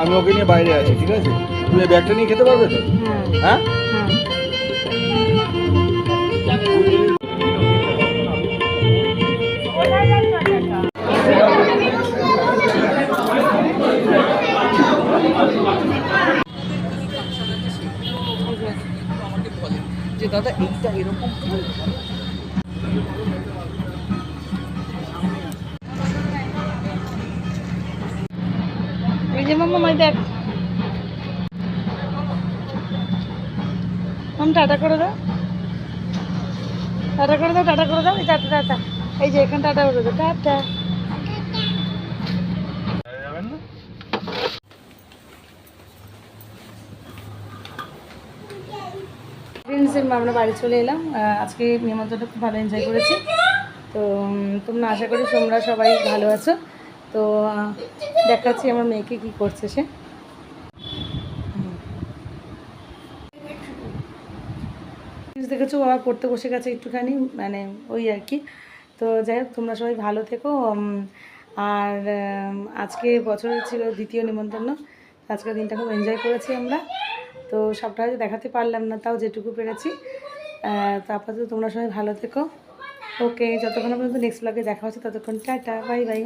আমি ওকে নিয়ে বাইরে আছি, ঠিক আছে? তুমি ব্যাগটা নিয়ে খেতে পারবে তো? হ্যাঁ। যে দাদা এইটা এরকম এই যে মাম্মা দেখ, মাম টাটা করে দাও, টাটা করে দাও, টাটা করে দাও, এই টাটা টাটা, এই যে এখানে টাটা করে দাও, টাটা। আমরা বাড়ি চলে এলাম। আজকে নিমন্ত্রণটা খুব ভালো এনজয় করেছি। তো তোমরা আশা করি তোমরা সবাই ভালো আছো। তো দেখাচ্ছি আমার মেয়েকে কি করছে সে। দেখেছো বাবা পড়তে বসে গেছে একটুখানি, মানে ওই আর কি। তো যাই হোক, তোমরা সবাই ভালো থেকো। আর আজকে বছরের ছিল দ্বিতীয় নিমন্ত্রণ। আজকের দিনটা খুব এনজয় করেছি আমরা। তো সবটা হয়তো দেখাতে পারলাম না, তাও যেটুকু পেরেছি। তো আপাতত তোমরা সবাই ভালো থেকো। ওকে, যতক্ষণ পর্যন্ত নেক্সট ব্লগে দেখা হচ্ছে ততক্ষণ টাটা, বাই বাই।